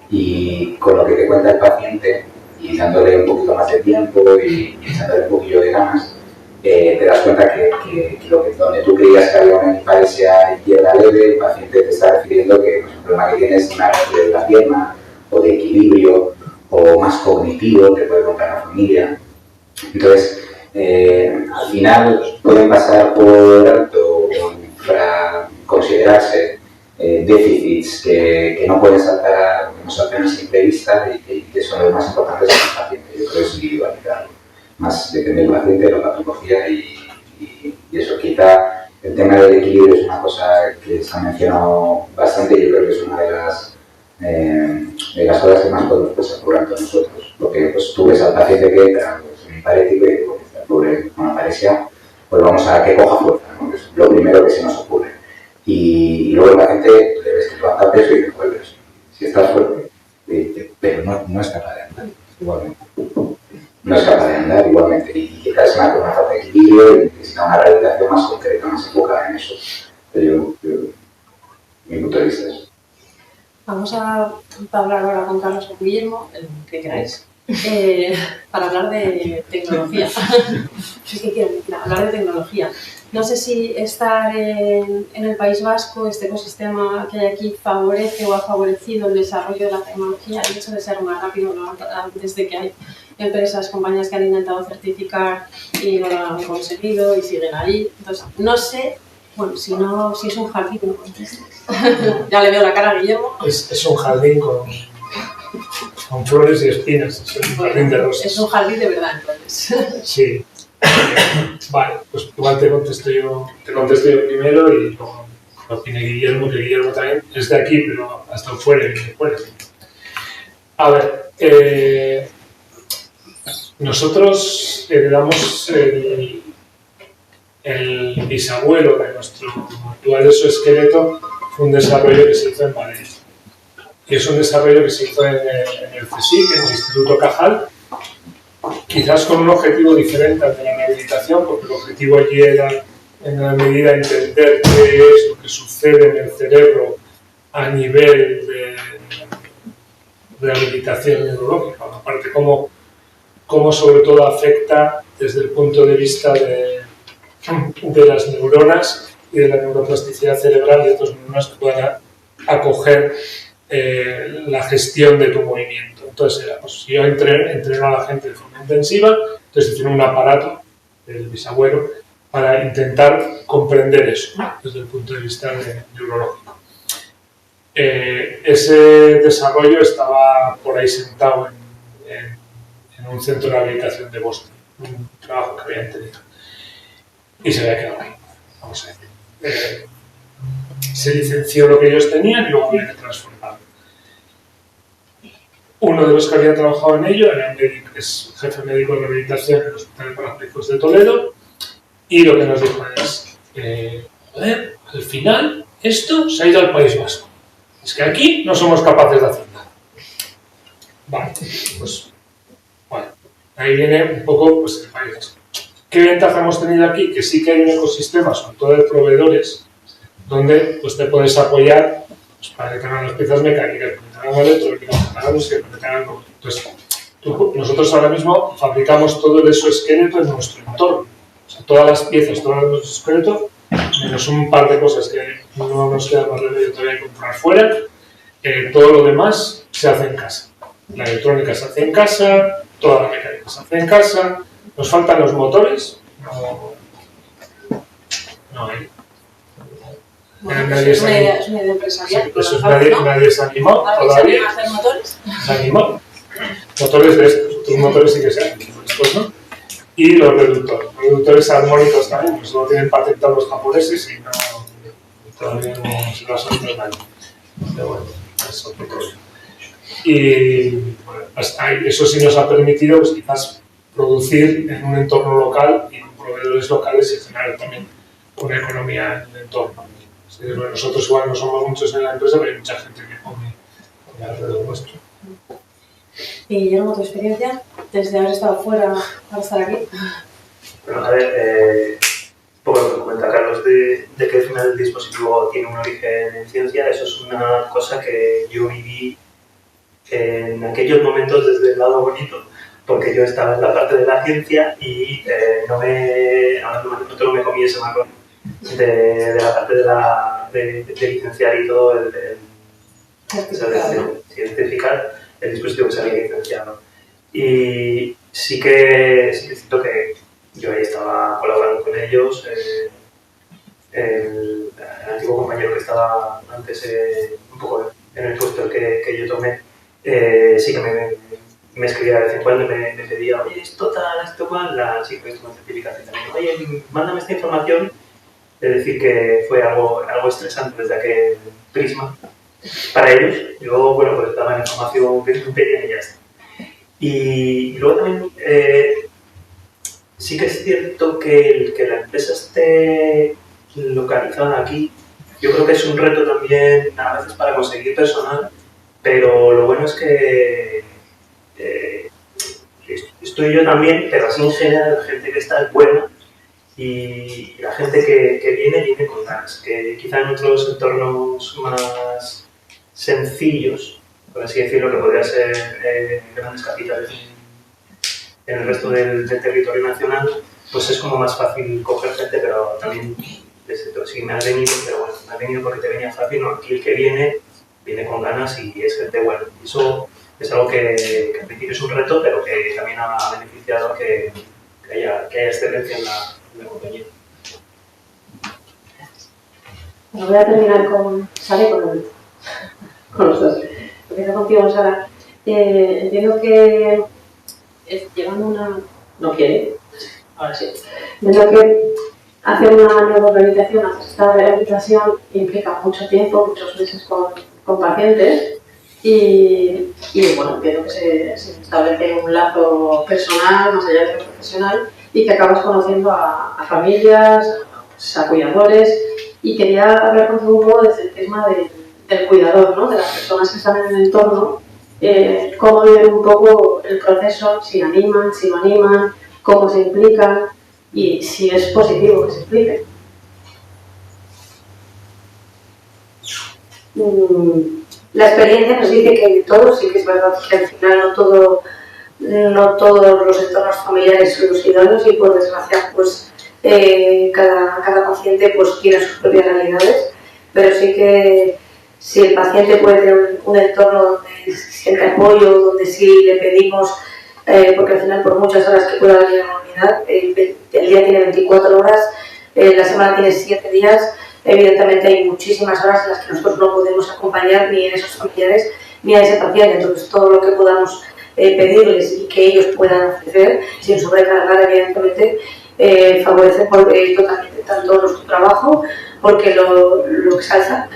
y con lo que te cuenta el paciente y dándole un poquito más de tiempo y echándole un poquillo de ganas, te das cuenta que donde tú creías que había una hemiparesia izquierda leve, el paciente te está refiriendo que pues, el problema que tienes es una fractura de la pierna, o de equilibrio, o más cognitivo, te puede contar la familia. Entonces, al final pueden pasar por alto para considerarse déficits que no pueden saltar, que no saltan a simple vista y que son los más importantes para el paciente. Yo creo que es individualizarlo. Más depende del paciente, de la patología y eso. Quizá el tema del equilibrio es una cosa que se ha mencionado bastante y yo creo que es una de las cosas que más podemos pasar por alto nosotros. Porque pues, tú ves al paciente que entra pues, en parético y pues, está pobre con apariencia, pues vamos a que coja fuerza, ¿no? Es lo primero que se nos ocurre. Y luego el paciente le ves que levanta peso y te vuelves. Si estás fuerte, pero no es capaz de andar igualmente. No es capaz de andar igualmente y quizás es una falta de equilibrio y necesita una rehabilitación más concreta, más enfocada en eso. Pero mi punto de vista es. Vamos a hablar ahora con Carlos o Guillermo, el que queráis, para hablar de tecnología. Es que quieren hablar de tecnología. No sé si estar en el País Vasco, este ecosistema que hay aquí, favorece o ha favorecido el desarrollo de la tecnología, el hecho de ser más rápido, ¿no? Desde que hay empresas, compañías que han intentado certificar y no lo han conseguido y siguen ahí. Entonces, no sé, bueno, si es un jardín, no contestes. Ya le veo la cara a Guillermo. Es un jardín con flores y espinas, es un jardín de rosas. Es un jardín de verdad, entonces. Sí. Vale, pues igual te contesto yo primero y luego opine Guillermo, que Guillermo también es de aquí, pero ha estado fuera y viene fuera. A ver, nosotros heredamos el bisabuelo de nuestro actual exoesqueleto, fue un desarrollo que se hizo en Madrid. Y es un desarrollo que se hizo en el CSIC, en el Instituto Cajal, quizás con un objetivo diferente al de la rehabilitación, porque el objetivo allí era, en la medida, entender qué es lo que sucede en el cerebro a nivel de rehabilitación neurológica, aparte cómo sobre todo afecta desde el punto de vista de las neuronas y de la neuroplasticidad cerebral y otras neuronas que puedan acoger la gestión de tu movimiento. Entonces, pues, si yo entreno a la gente de forma intensiva, entonces tiene un aparato del bisabuelo para intentar comprender eso, ¿no? Desde el punto de vista neurológico. Ese desarrollo estaba por ahí sentado en un centro de rehabilitación de Boston, un trabajo que habían tenido. Y se había quedado ahí, vamos a decir. Se licenció lo que ellos tenían y luego había que transformarlo. Uno de los que había trabajado en ello era es jefe médico de rehabilitación en el Hospital Parapléjicos de Toledo, y lo que nos dijo es, joder, al final esto se ha ido al País Vasco. Es que aquí no somos capaces de hacer nada. Vale, pues bueno, ahí viene un poco pues, el País Vasco. ¿Qué ventaja hemos tenido aquí? Que sí que hay un ecosistema, sobre todo de proveedores, donde pues, te puedes apoyar pues para que tengan las piezas mecánicas, para que tengan electrónicas, para que tengan... Entonces, nosotros ahora mismo fabricamos todo el exoesqueleto en nuestro entorno. O sea, todas las piezas, todo el exoesqueleto, menos un par de cosas que no nos queda más remedio todavía comprar fuera, todo lo demás se hace en casa. La electrónica se hace en casa, toda la mecánica se hace en casa, nos faltan los motores, no hay. Bueno, es una idea empresarial. Sí, eso es, nadie se animó todavía. ¿Se animó a hacer motores? Se animó. Motores de estos, otros motores sí que se hacen, estos no. Y los reductores. Los reductores armónicos también, pues lo tienen patentados los japoneses y no, todavía no se lo asuntan nadie. Pero bueno, es otro problema. Y bueno, hasta ahí, eso sí nos ha permitido pues, quizás producir en un entorno local y con proveedores locales y generar también una economía en el entorno. Sí, bueno, nosotros igual no somos muchos en la empresa, pero hay mucha gente que come alrededor nuestro. Y Guillermo, tu experiencia desde haber estado fuera para estar aquí. Bueno, a ver, poco lo que comenta Carlos de que al final el dispositivo tiene un origen en ciencia, eso es una cosa que yo viví en aquellos momentos desde el lado bonito, porque yo estaba en la parte de la ciencia y no me comí ese marrón de la parte de licenciar y todo de cientificar el dispositivo que se había licenciado. Y sí que siento que yo ahí estaba colaborando con ellos, el antiguo compañero que estaba antes un poco en el puesto que yo tomé, sí que me escribía de vez en cuando, me pedía, oye, esto tal, esto cual, sí que esto con certificación también, oye, mándame esta información. Es decir, que fue algo estresante desde aquel prisma para ellos. Yo, bueno, pues daba la información que pedían y ya está. Y luego también sí que es cierto que la empresa esté localizada aquí, yo creo que es un reto también a veces para conseguir personal, pero lo bueno es que estoy yo también, pero así en general la gente que está es buena y la gente que viene con ganas, que quizá en otros entornos más sencillos, por así decirlo, que podría ser grandes capitales en el resto del territorio nacional, pues es como más fácil coger gente, pero también sí me ha venido, pero bueno, me ha venido porque te venía fácil, no, aquí el que viene con ganas y es gente buena. Eso es algo que al principio es un reto, pero que también ha beneficiado que haya excelencia en la compañía. Bueno, voy a terminar con Sara y con los dos. Empiezo contigo, Sara. Entiendo que llevando una... ¿No quiere? Ahora sí. Entiendo que hacer una nueva organización, hacer esta rehabilitación implica mucho tiempo, muchos meses con pacientes y bueno, entiendo que se establece un lazo personal más allá de lo profesional y que acabas conociendo a familias, a cuidadores, y quería hablar contigo un poco desde el tema del cuidador, ¿no? De las personas que están en el entorno, cómo viven un poco el proceso, si animan, si no animan, cómo se implican y si es positivo que se impliquen. La experiencia nos dice que hay todo, sí que es verdad que al final no todos los entornos familiares son los idóneos y por desgracia pues cada paciente pues tiene sus propias realidades, pero sí que si el paciente puede tener un entorno donde siente apoyo, donde sí le pedimos, porque al final por muchas horas que pueda venir a la unidad, el día tiene 24 horas, la semana tiene 7 días, evidentemente hay muchísimas horas en las que nosotros no podemos acompañar ni a esos familiares ni a ese paciente, entonces todo lo que podamos pedirles y que ellos puedan ofrecer sin sobrecargar evidentemente favorece totalmente tanto nuestro trabajo porque lo exalta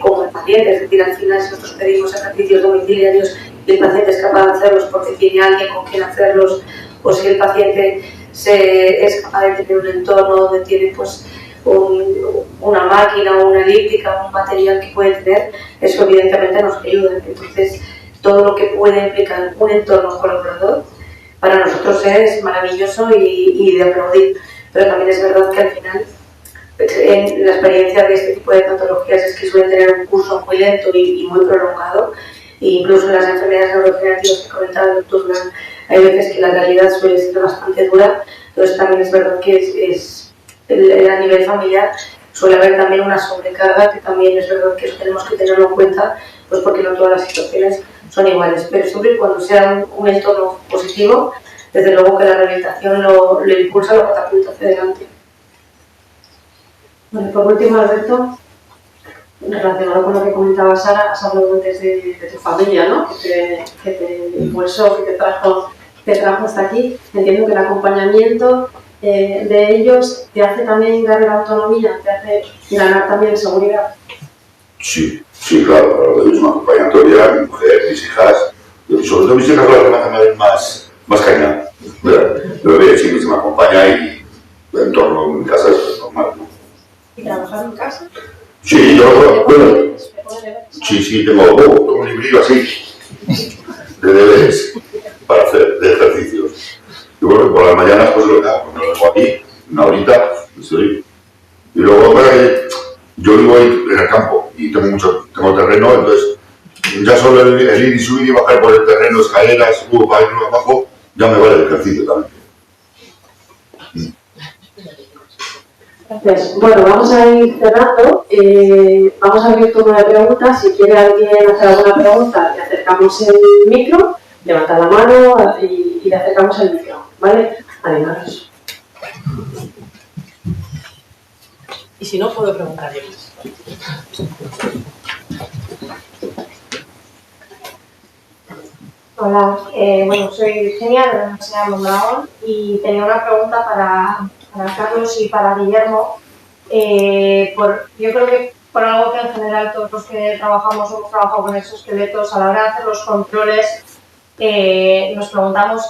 como el paciente, es decir, al final si nosotros pedimos ejercicios domiciliarios y el paciente es capaz de hacerlos porque tiene alguien con quien hacerlos, o si el paciente es capaz de tener un entorno donde tiene pues una máquina o una elíptica, un material que puede tener, eso evidentemente nos ayuda. Entonces, todo lo que puede implicar un entorno colaborador para nosotros es maravilloso y de aplaudir, pero también es verdad que al final la experiencia de este tipo de patologías es que suelen tener un curso muy lento y muy prolongado. E incluso en las enfermedades neurodegenerativas que comentaba el doctor Blanc, hay veces que la realidad suele ser bastante dura. Entonces también es verdad que a nivel familiar suele haber también una sobrecarga, que también es verdad que eso tenemos que tenerlo en cuenta, pues porque no todas las situaciones son iguales, pero siempre y cuando sea un entorno positivo, desde luego que la rehabilitación lo impulsa, lo catapulta hacia adelante. Bueno, por último, Alberto, relacionado con lo que comentaba Sara, has hablado antes de tu familia, ¿no? Que te impulsó, que te trajo hasta aquí. Entiendo que el acompañamiento de ellos te hace también ganar autonomía, te hace ganar también seguridad. Sí, claro, ellos me acompañan todavía, mi mujer, mis hijas, sobre todo mis hijas son las que me hacen más caña. Pero bien, sí, me acompaña y el entorno en mi casa es normal, ¿no? ¿Y trabajar en casa? Sí, yo, bueno, sí, tengo un librillo así, de deberes, para hacer, de ejercicios. Y bueno, por las mañanas pues lo dejo aquí, una horita, estoy. Y luego, bueno, yo vivo ahí en el campo y tengo terreno, entonces ya solo el ir y subir y bajar por el terreno, escaleras, para ir abajo, ya me vale el ejercicio también. Gracias. Bueno, vamos a ir cerrando. Vamos a abrir turno de preguntas. Si quiere alguien hacer alguna pregunta, le acercamos el micro, levanta la mano y le acercamos el micro, ¿vale? Animaros. Y si no, puedo preguntar yo. Hola, bueno, soy Virginia de la Universidad de Mondragón y tenía una pregunta para Carlos y para Guillermo. Yo creo que por algo que en general todos los que trabajamos hemos trabajado con exoesqueletos, a la hora de hacer los controles, nos preguntamos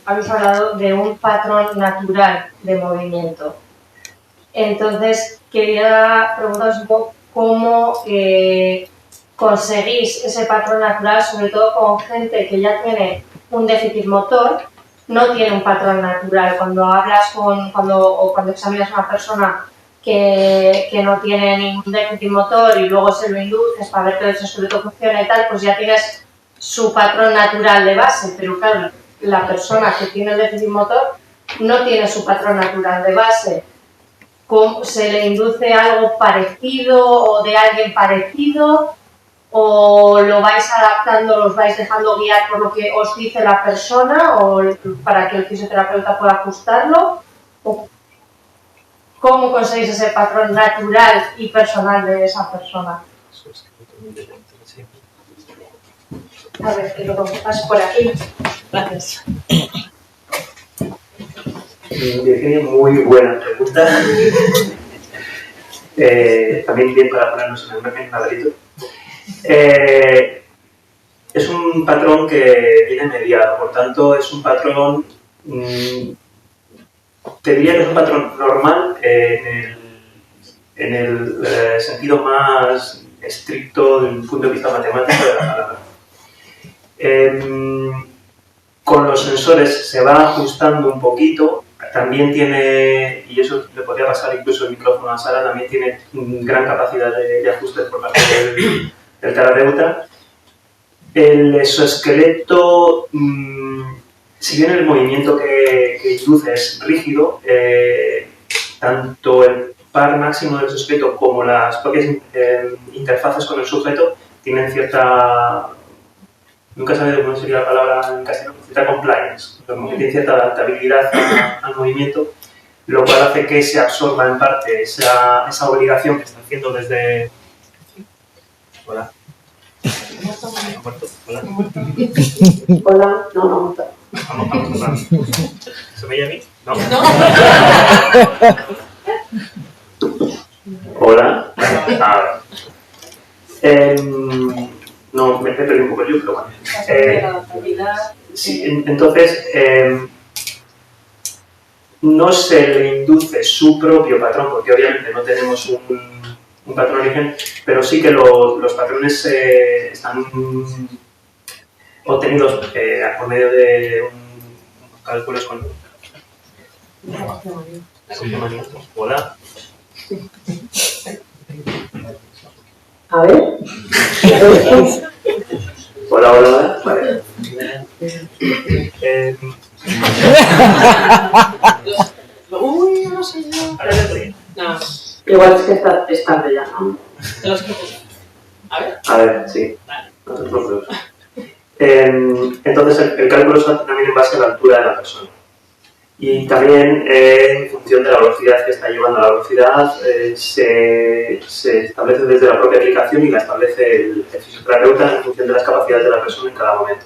habéis hablado de un patrón natural de movimiento. Entonces, quería preguntaros un poco cómo conseguís ese patrón natural, sobre todo con gente que ya tiene un déficit motor, no tiene un patrón natural. Cuando hablas cuando examinas a una persona que no tiene ningún déficit motor y luego se lo induces para ver que el exoesqueleto funciona y tal, pues ya tienes su patrón natural de base, pero claro, la persona que tiene el déficit motor no tiene su patrón natural de base. ¿Se le induce algo parecido o de alguien parecido? ¿O lo vais adaptando, los vais dejando guiar por lo que os dice la persona o para que el fisioterapeuta pueda ajustarlo? ¿O cómo conseguís ese patrón natural y personal de esa persona? A ver, que lo paso por aquí. Gracias. Virginia, muy buena pregunta. También bien para ponernos en el laberinto. Es un patrón que viene mediado, por tanto es un patrón, te diría que es un patrón normal en el sentido más estricto desde un punto de vista matemático de la palabra. Con los sensores se va ajustando un poquito, también tiene, y eso le podría pasar incluso el micrófono a Sara, también tiene gran capacidad de ajuste por parte del terapeuta. El exoesqueleto, si bien el movimiento que induce es rígido, tanto el par máximo del exoesqueleto como las propias interfaces con el sujeto tienen cierta, nunca sabía cómo sería la palabra en castellano, cierta compliance, como que tiene cierta adaptabilidad al movimiento, lo cual hace que se absorba en parte esa obligación que está haciendo desde... Hola. Hola. Hola. No. Vamos. ¿Se me oye a mí? No. Hola. No, me he perdido un poco yo, pero bueno. Sí, entonces, no se le induce su propio patrón, porque obviamente no tenemos un patrón de origen, pero sí que los patrones están obtenidos por medio de unos cálculos con Sí. Hola. A ver. Hola, hola. Vale. Uy, no sé yo. No. Igual es que es tarde ya, ¿no? De los que... A ver, sí. No te preocupes. Entonces, el cálculo se hace también en base a la altura de la persona. Y también en función de la velocidad que está llevando. La velocidad se establece desde la propia aplicación y la establece el fisioterapeuta en función de las capacidades de la persona en cada momento.